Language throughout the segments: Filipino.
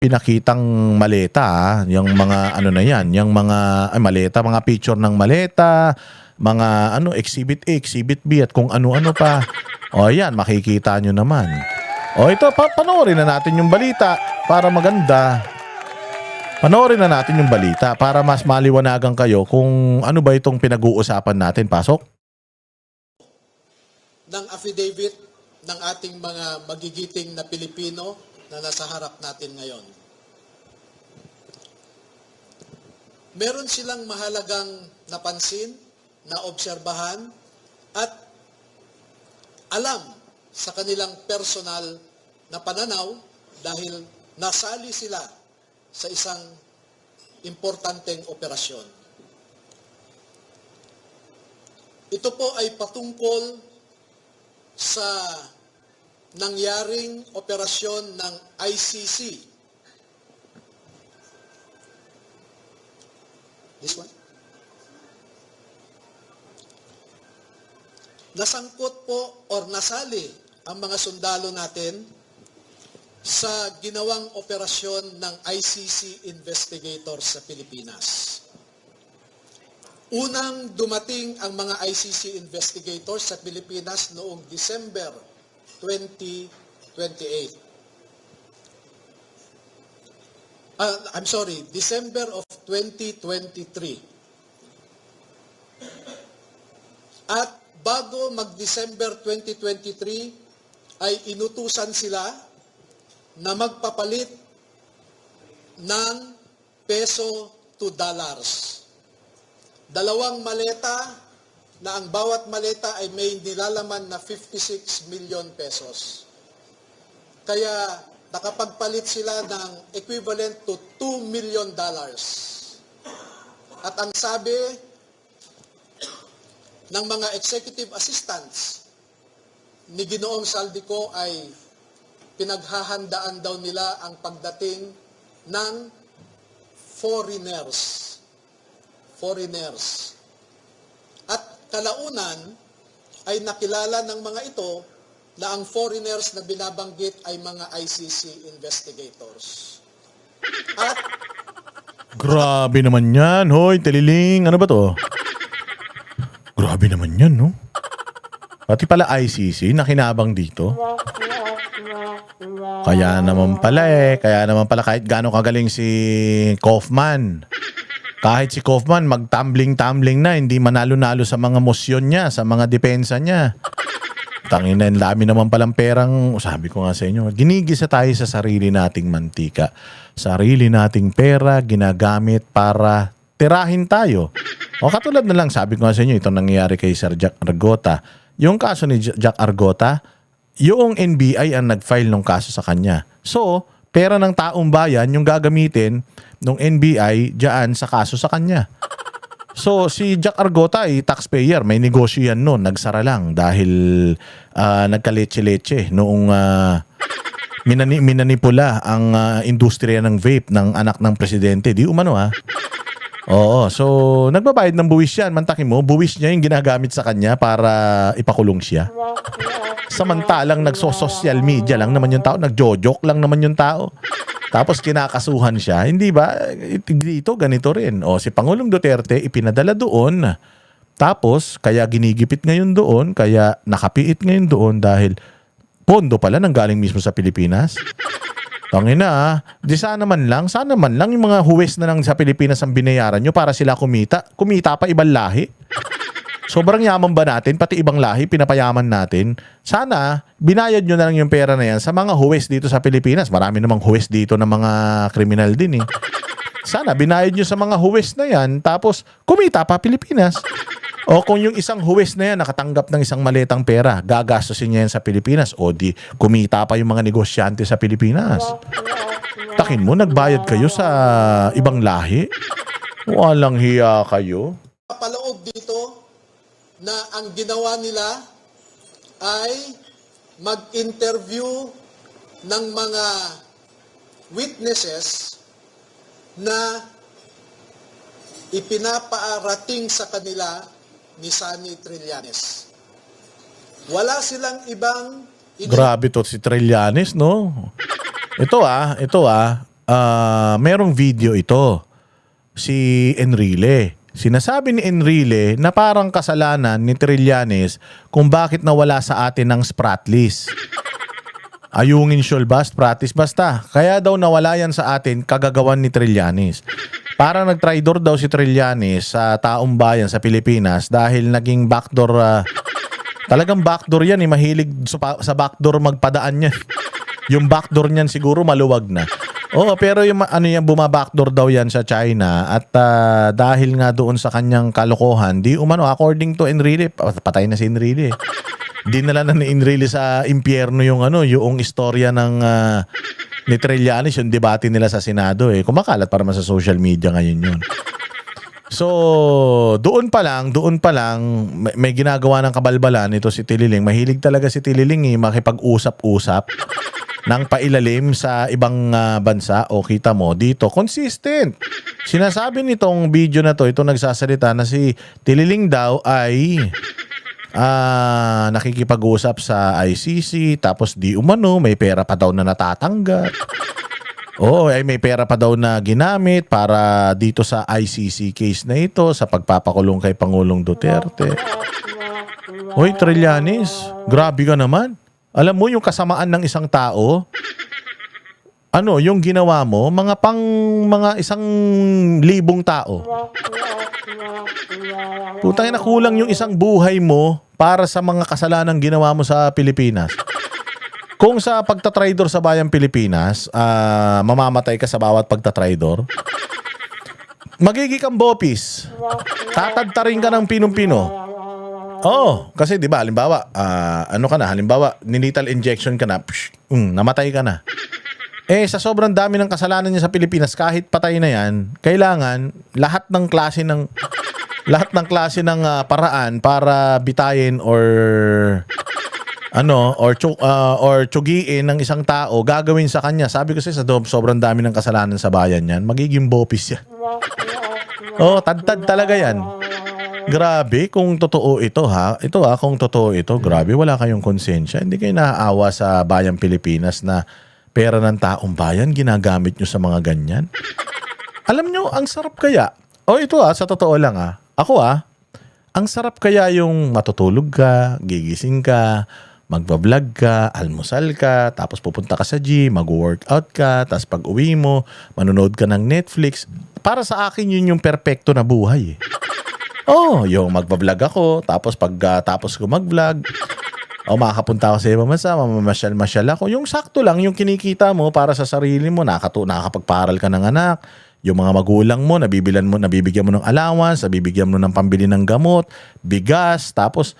pinakitang maleta, yung mga ano na yan, yung mga maleta, mga picture ng maleta, mga ano, exhibit A, exhibit B at kung ano-ano pa. O yan, makikita nyo naman. O ito, panoorin na natin yung balita para maganda. Panoorin na natin yung balita para mas maliwanagan kayo kung ano ba itong pinag-uusapan natin. Pasok. Ng affidavit ng ating mga magigiting na Pilipino na nasa harap natin ngayon. Meron silang mahalagang napansin, naobserbahan, at alam sa kanilang personal na pananaw dahil nasali sila sa isang importanteng operasyon. Ito po ay patungkol sa nangyaring operasyon ng ICC. This one. Nasangkot po or nasali ang mga sundalo natin sa ginawang operasyon ng ICC investigators sa Pilipinas. Unang dumating ang mga ICC investigators sa Pilipinas noong December 2028. December of 2023. At bago mag-December 2023 ay inutusan sila na magpapalit ng peso to dollars. Dalawang maleta na ang bawat maleta ay may nilalaman na 56 million pesos. Kaya nakapagpalit sila ng equivalent to $2 million. At ang sabi ng mga executive assistants ni Ginoong Saldico ay pinaghahandaan daw nila ang pagdating ng foreigners. At kalaunan ay nakilala ng mga ito na ang foreigners na binabanggit ay mga ICC investigators. At Grabe naman yan. Hoy, Tililing. Ano ba to? Grabe naman yan, no? Pati pala ICC, nakinabang dito. Kaya naman pala kahit gaano kagaling si Kaufman. Kahit si Kaufman mag-tumbling-tumbling na, hindi manalo-nalo sa mga mosyon niya, sa mga depensa niya. Tangina, ang dami naman palang perang, sabi ko nga sa inyo, ginigisa tayo sa sarili nating mantika. Sarili nating pera, ginagamit para tirahin tayo. O katulad na lang, sabi ko nga sa inyo, itong nangyayari kay Sir Jack Argota. Yung kaso ni Jack Argota, yung NBI ang nag-file ng kaso sa kanya. So, pera ng taong bayan yung gagamitin ng NBI dyan sa kaso sa kanya. So, si Jack Argota ay taxpayer. May negosyo yan noon. Nagsara lang dahil nagka-leche-leche noong minanipula ang industriya ng vape ng anak ng presidente. Di umano ha. Oo. So, nagbabayad ng buwis yan. Mantakin mo, buwis niya yung ginagamit sa kanya para ipakulong siya. Samantalang nagso-social media lang naman yung tao. Nagjo-joke lang naman yung tao. Tapos kinakasuhan siya. Hindi ba? Dito, ganito rin. O, si Pangulong Duterte ipinadala doon. Tapos, kaya ginigipit ngayon doon. Kaya nakapiit ngayon doon dahil pondo pala nang galing mismo sa Pilipinas. Tangina, di sana man lang yung mga huwes na lang sa Pilipinas ang binayaran nyo para sila kumita. Kumita pa ibang lahi. Sobrang yaman ba natin, pati ibang lahi, pinapayaman natin. Sana, binayad nyo na lang yung pera na yan sa mga huwes dito sa Pilipinas. Marami namang huwes dito na mga kriminal din eh. Sana, binayad nyo sa mga huwes na yan, tapos kumita pa Pilipinas. O kung yung isang huwes na yan nakatanggap ng isang maletang pera, gagastosin niya yan sa Pilipinas. O di, kumita pa yung mga negosyante sa Pilipinas. Takin mo, nagbayad kayo sa ibang lahi? Walang hiya kayo. Papaloob dito na ang ginawa nila ay mag-interview ng mga witnesses na ipinapaarating sa kanila ni Sunny Trillanes. Wala silang ibang... Grabe to si Trillanes, no? Ito merong video ito. Si Enrile. Sinasabi ni Enrile na parang kasalanan ni Trillanes kung bakit nawala sa atin ng Spratlys. Ayungin Shulbas, Spratlys, basta. Kaya daw nawala yan sa atin kagagawan ni Trillanes. Parang nag-traidor daw si Trillanes sa taong bayan sa Pilipinas dahil naging backdoor. Talagang backdoor yan. Mahilig sa backdoor magpadaan yan. Yung backdoor niyan siguro maluwag na. Oo, pero yung bumabackdoor daw yan sa China at dahil nga doon sa kanyang kalokohan, di umano, according to Enrile, patay na si Enrile. Dinala na ni Enrile sa impyerno yung yung istorya ng ni Trillanes, yung debate nila sa Senado Kumakalat para sa social media ngayon yun. So, doon pa lang may ginagawa ng kabalbalan ito si Tililing. Mahilig talaga si Tililing makipag-usap-usap ng pailalim sa ibang bansa. O kita mo, dito, consistent. Sinasabi nitong video na to, ito nagsasalita na si Tililing daw ay nakikipag-usap sa ICC, tapos di umano, may pera pa daw na natatanggap. Oo, ay may pera pa daw na ginamit para dito sa ICC case na ito, sa pagpapakulong kay Pangulong Duterte. Hoy, Trillanes, grabe ka naman. Alam mo yung kasamaan ng isang tao, yung ginawa mo, mga 1,000,000 tao. Putang ina, kulang yung isang buhay mo para sa mga kasalanang ginawa mo sa Pilipinas. Kung sa pagtatraidor sa bayang Pilipinas, mamamatay ka sa bawat pagtatraidor, magiging kang bopis. Tatadtarin ka ng pinong-pino. Kasi 'di ba, halimbawa, halimbawa, ninital injection ka na, namatay ka na. Sa sobrang dami ng kasalanan niya sa Pilipinas, kahit patay na 'yan, kailangan lahat ng klase ng paraan para bitayin or tsugiin ng isang tao, gagawin sa kanya. Sabi ko sa sobrang dami ng kasalanan sa bayan niyan, magiging bopis yan. Tad talaga yan. Grabe kung totoo ito kung totoo ito, grabe, wala kayong konsensya. Hindi kayo naaawa sa bayang Pilipinas na pera ng taong bayan ginagamit nyo sa mga ganyan. Alam nyo, ang sarap kaya. Sa totoo lang Ako ang sarap kaya yung matutulog ka, gigising ka, magbablog ka, almusal ka, tapos pupunta ka sa gym, mag-workout ka, tapos pag uwi mo, manonood ka ng Netflix. Para sa akin yun yung perpekto na buhay yung magbablog ako, tapos tapos ko mag-vlog, makakapunta ako sa ibang bansa, mamamasyal-masyal ako. Yung sakto lang, yung kinikita mo para sa sarili mo, nakakapagparal ka ng anak, yung mga magulang mo, nabibigyan mo ng allowance, nabibigyan mo ng pambili ng gamot, bigas, tapos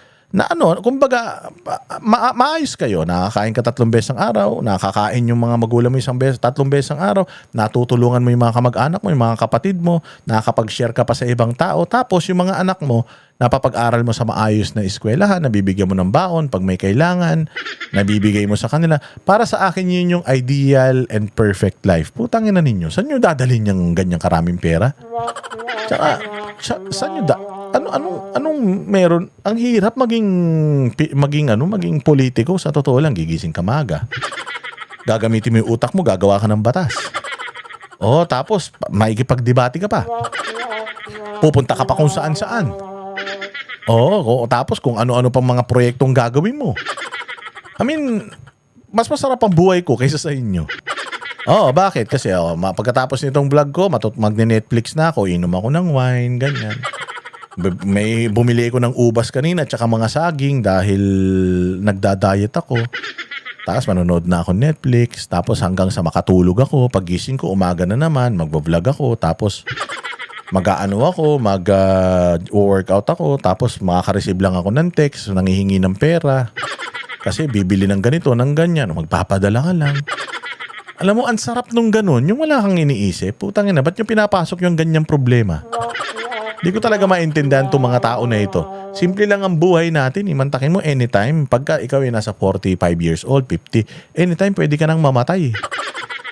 kumbaga, maayos kayo. Nakakain ka 3 beses ang araw, nakakain yung mga magulang mo 3 beses ang araw, natutulungan mo yung mga kamag-anak mo, yung mga kapatid mo, nakakapag-share ka pa sa ibang tao, tapos yung mga anak mo, napapag-aral mo sa maayos na eskwelahan, nabibigyan mo ng baon pag may kailangan, nabibigay mo sa kanila. Para sa akin, yun yung ideal and perfect life. Putangin na ninyo, saan nyo dadalhin yung ganyang karaming pera? Tsaka, saan nyo anong meron? Ang hirap maging politiko. Sa totoo lang, gigising ka maaga. Gagamitin mo yung utak mo, gagawa ka ng batas. Tapos maikipagdebate ka pa. Pupunta ka pa kung saan-saan. Tapos kung ano-ano pang mga proyektong gagawin mo. Mas masarap ang buhay ko kaysa sa inyo. Bakit? Kasi pagkatapos nitong vlog ko, magne-Netflix na ako, inom ako ng wine, ganyan. May bumili ko ng ubas kanina at saka mga saging dahil nagda-diet ako. Tapos manonood na ako Netflix. Tapos hanggang sa makatulog ako. Pagising ko, umaga na naman, magbablog ako. Tapos mag-workout ako. Tapos makaka-receive lang ako ng text, nangihingi ng pera. Kasi bibili ng ganito, ng ganyan. Magpapadala ka lang. Alam mo, ang sarap nung ganun. Yung wala kang iniisip. Putang ina, ba't yung pinapasok yung ganyang problema? Di ko talaga maintindihan itong mga tao na ito. Simple lang ang buhay natin. Imantakin mo anytime. Pagka ikaw ay nasa 45 years old, 50, anytime pwede ka nang mamatay.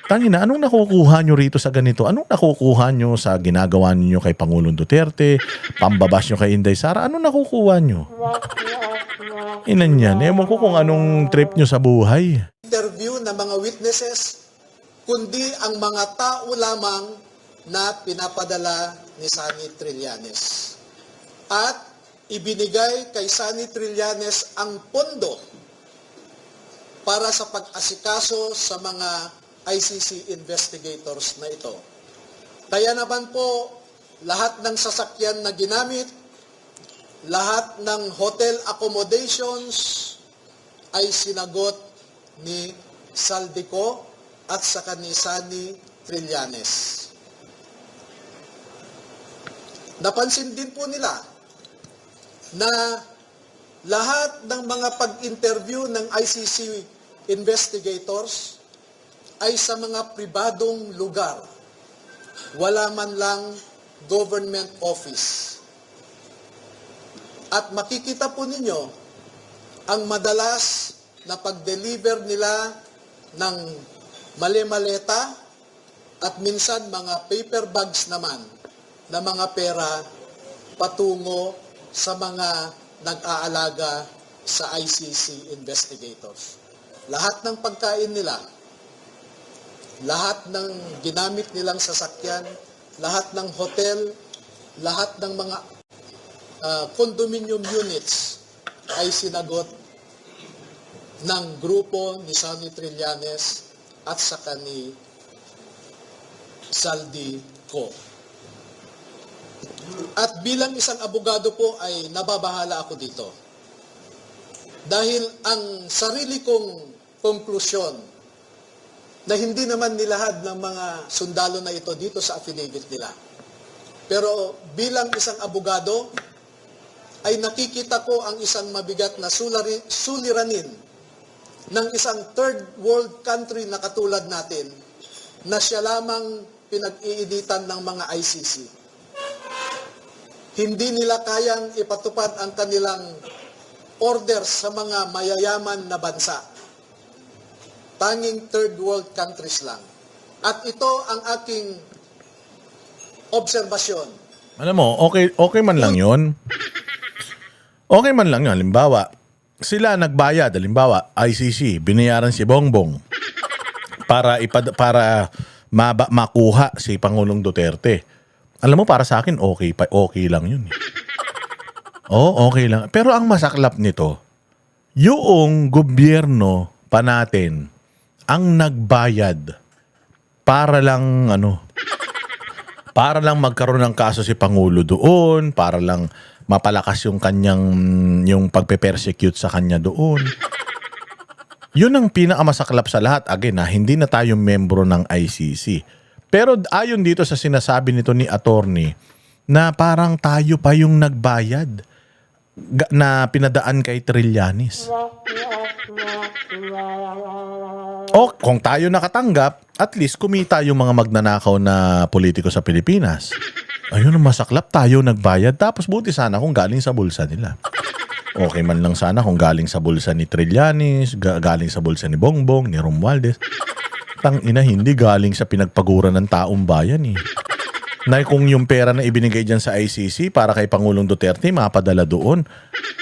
Tangina, anong nakukuha nyo rito sa ganito? Anong nakukuha nyo sa ginagawa niyo kay Pangulong Duterte? Pambabas nyo kay Inday Sara? Anong nakukuha nyo? Inan yan. Ewan ko kung anong trip nyo sa buhay. Interview ng mga witnesses, kundi ang mga tao lamang na pinapadala ni Sunny Trillanes. At ibinigay kay Sunny Trillanes ang pondo para sa pag-asikaso sa mga ICC investigators na ito. Kaya naman po, lahat ng sasakyan na ginamit, lahat ng hotel accommodations ay sinagot ni Saldico at saka ni Sunny Trillanes. Napansin din po nila na lahat ng mga pag-interview ng ICC investigators ay sa mga pribadong lugar. Wala man lang government office. At makikita po ninyo ang madalas na pag-deliver nila ng mali-maleta at minsan mga paper bags naman na mga pera patungo sa mga nag-aalaga sa ICC investigators. Lahat ng pagkain nila, lahat ng ginamit nilang sasakyan, lahat ng hotel, lahat ng mga condominium units ay sinagot ng grupo ni Sunny Trillanes at saka ni Saldico. At bilang isang abogado po ay nababahala ako dito. Dahil ang sarili kong konklusyon na hindi naman nilahad ng mga sundalo na ito dito sa affidavit nila. Pero bilang isang abogado, ay nakikita ko ang isang mabigat na suliranin ng isang third world country na katulad natin na siya lamang pinag-iinitan ng mga ICC. Hindi nila kayang ipatupad ang kanilang orders sa mga mayayaman na bansa. Tanging third world countries lang. At ito ang aking obserbasyon. Alam mo, okay man lang yun. Okay man lang yun. Halimbawa, sila nagbayad. Halimbawa, ICC, binayaran si Bongbong para makuha si Pangulong Duterte. Alam mo, para sa akin, okay lang yun. Oo, okay lang. Pero ang masaklap nito, yung gobyerno pa natin ang nagbayad para lang magkaroon ng kaso si Pangulo doon, para lang mapalakas yung yung pagpe-persecute sa kanya doon. Yun ang pinakamasaklap sa lahat. Again, hindi na tayo membro ng ICC. Pero ayon dito sa sinasabi nito ni attorney na parang tayo pa yung nagbayad na pinadaan kay Trillanes. O kung tayo nakatanggap, at least kumita yung mga magnanakaw na politiko sa Pilipinas. Ayun ang masaklap, tayo nagbayad. Tapos buti sana kung galing sa bulsa nila. Okay man lang sana kung galing sa bulsa ni Trillanes, galing sa bulsa ni Bongbong, ni Romualdez. Tangina, hindi galing sa pinagpaguran ng taong bayan eh. Na kung yung pera na ibinigay dyan sa ICC para kay Pangulong Duterte, mapadala doon,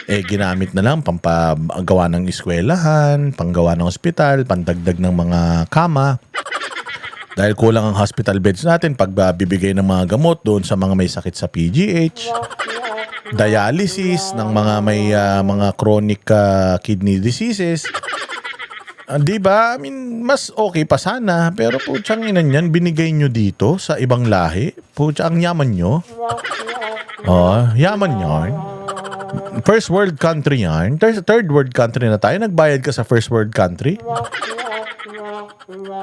ginamit na lang pampagawa ng eskwelahan, panggawa ng ospital, pandagdag ng mga kama. Dahil kulang ang hospital beds natin, pagbibigay ng mga gamot doon sa mga may sakit sa PGH, dialysis ng mga may mga chronic kidney diseases. Di ba? I mean, mas okay pa sana. Pero putsang ina niyan, binigay nyo dito sa ibang lahi. Putsang yaman nyo. Yaman yan. First world country yan. Third world country na tayo. Nagbayad ka sa first world country.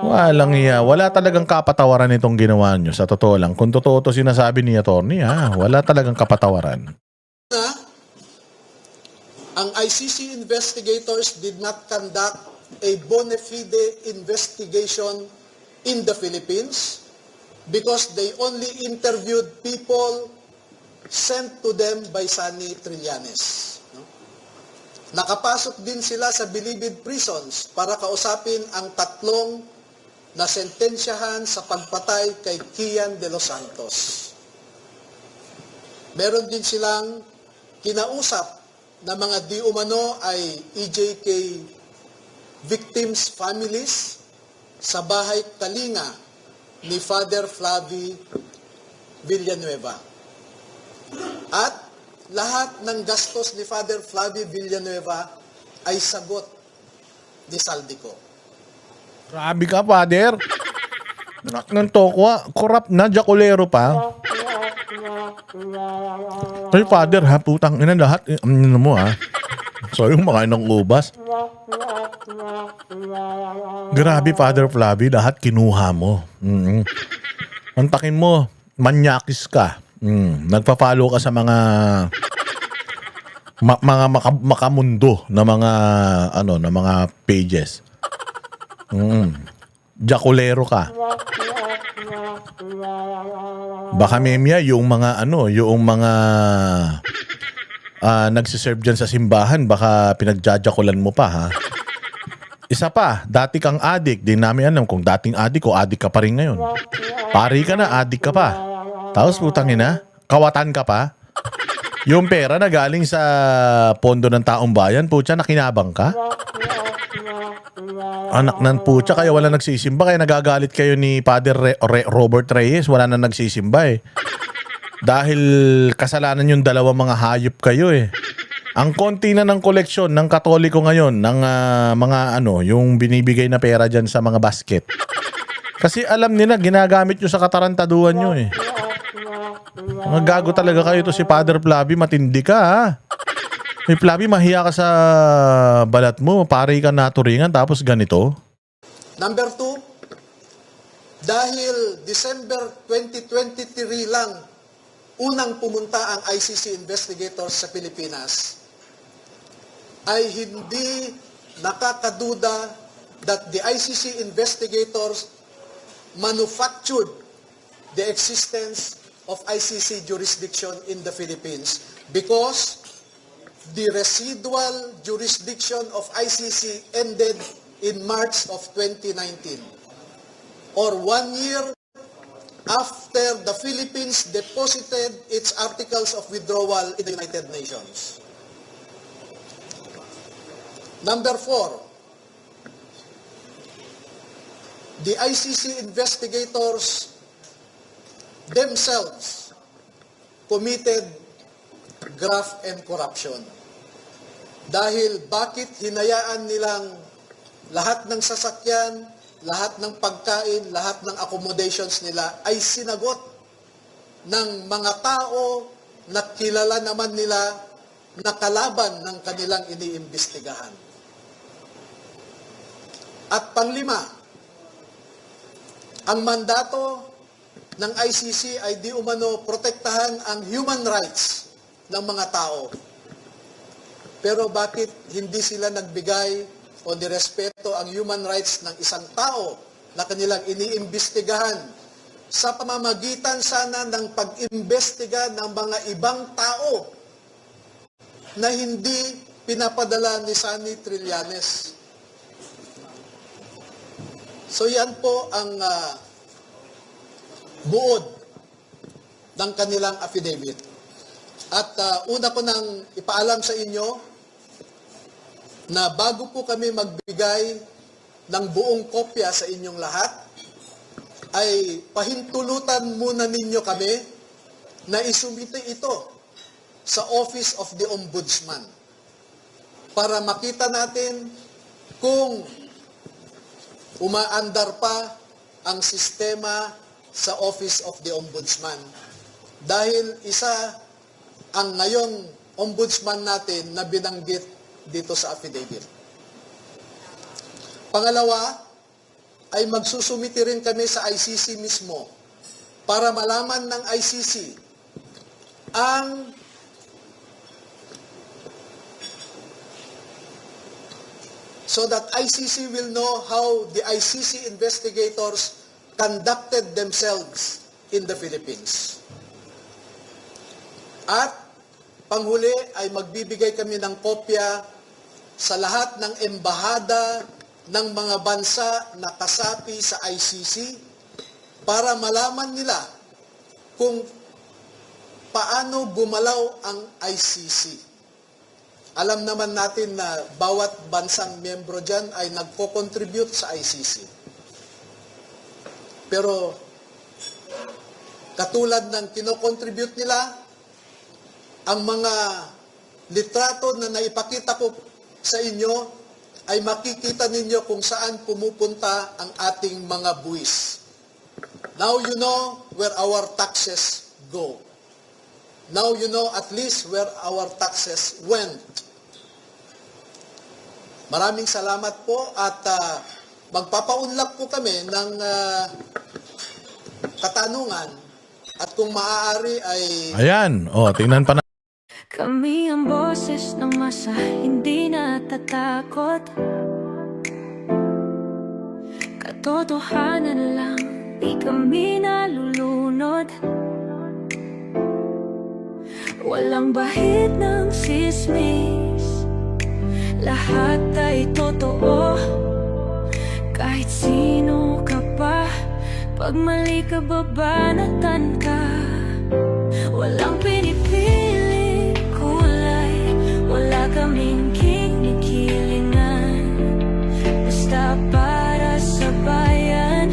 Walang iya. Wala talagang kapatawaran itong ginawa nyo. Sa totoo lang. Kung totoo to sinasabi ni attorney, wala talagang kapatawaran. Ang ICC investigators did not conduct a bona fide investigation in the Philippines because they only interviewed people sent to them by Sunny Trillanes. Nakapasok din sila sa bilibid prisons para kausapin ang tatlong na sentensyahan sa pagpatay kay Kian de los Santos. Meron din silang kinausap na mga di umano ay EJK victims' families sa bahay Kalinga ni Father Flavi Villanueva. At lahat ng gastos ni Father Flavi Villanueva ay sagot ni Saldico. Grabe ka, Father. Anak ng tokwa, corrupt na, jakulero pa. Ay, Father, ha, putang ina lahat. Ano mo, ha? So, yung mga inang ubas. Grabe, Father Flavi, lahat kinuha mo. Antakin mo, manyakis ka. Nagpa-follow ka sa mga makamundo na mga na mga pages. Jakulero ka. Baka memya yung mga nagsiserve dyan sa simbahan, baka pinagjajakulan mo pa, ha? Isa pa, dati kang adik. Di namin alam kung dating adik o adik ka pa rin ngayon. Pari ka na, adik ka pa. Tapos putangin na, kawatan ka pa. Yung pera na galing sa pondo ng taong bayan, putya, nakinabang ka. Anak ng putya, kaya wala nagsisimba. Kaya nagagalit kayo ni Father Robert Reyes. Wala na nagsisimba eh. Dahil kasalanan yung dalawang mga hayop kayo eh. Ang konti na ng koleksyon ng Katoliko ngayon ng yung binibigay na pera dyan sa mga basket. Kasi alam nila, ginagamit nyo sa katarantaduhan nyo eh. Mga gago talaga kayo to si Father Flavi, matindi ka ha. Hey Flavi, mahiya ka sa balat mo, pare ka naturingan tapos ganito. Number 2, dahil December 2023 lang unang pumunta ang ICC investigators sa Pilipinas, ay hindi nakakaduda that the ICC investigators manufactured the existence of ICC jurisdiction in the Philippines because the residual jurisdiction of ICC ended in March of 2019, or 1 year after the Philippines deposited its articles of withdrawal in the United Nations. Number 4, the ICC investigators themselves committed graft and corruption. Dahil bakit hinayaan nilang lahat ng sasakyan, lahat ng pagkain, lahat ng accommodations nila ay sinagot ng mga tao na kilala naman nila na kalaban ng kanilang iniimbestigahan. At panglima, ang mandato ng ICC ay di umano protektahan ang human rights ng mga tao. Pero bakit hindi sila nagbigay o nirespeto ang human rights ng isang tao na kanilang iniimbestigahan sa pamamagitan sana ng pag-imbestiga ng mga ibang tao na hindi pinapadala ni Sunny Trillanes? So yan po ang buod ng kanilang affidavit. At una ko nang ipaalam sa inyo na bago po kami magbigay ng buong kopya sa inyong lahat, ay pahintulutan muna ninyo kami na isumite ito sa Office of the Ombudsman para makita natin kung umaandar pa ang sistema sa Office of the Ombudsman. Dahil isa ang ngayon ombudsman natin na binanggit dito sa affidavit. Pangalawa, ay magsusumiti rin kami sa ICC mismo para malaman ng ICC ang so that ICC will know how the ICC investigators conducted themselves in the Philippines. At panghuli ay magbibigay kami ng kopya sa lahat ng embahada ng mga bansa na kasapi sa ICC para malaman nila kung paano gumalaw ang ICC. Alam naman natin na bawat bansang miyembro dyan ay nagko-contribute sa ICC. Pero katulad ng kinocontribute nila, ang mga litrato na naipakita ko sa inyo ay makikita ninyo kung saan pumupunta ang ating mga buwis. Now you know where our taxes go. Now you know at least where our taxes went. Maraming salamat po at magpapaunlak po kami ng katanungan at kung maaari ay Ayan. O, tingnan pa na. Kami ang boses ng masa, hindi natatakot. Katotohanan lang, di kami nalulunod. Walang bahid ng sismis, lahat ay totoo. Kahit sino ka pa, pag mali ka babanatan ka. Walang pinipili kulay, wala kaming kinikilingan. Basta para sa bayan,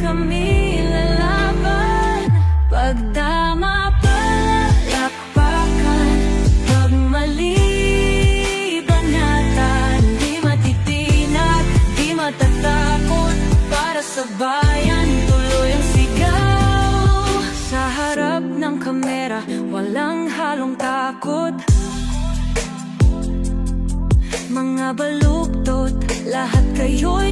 kami lalaban. Pag tama palakpakan, pag mali banatan. Di matitinag, di matatakot, para sa bayan tuloy ang sigaw. Sa harap ng kamera, walang halong takot. Mga baluktot, lahat kayo'y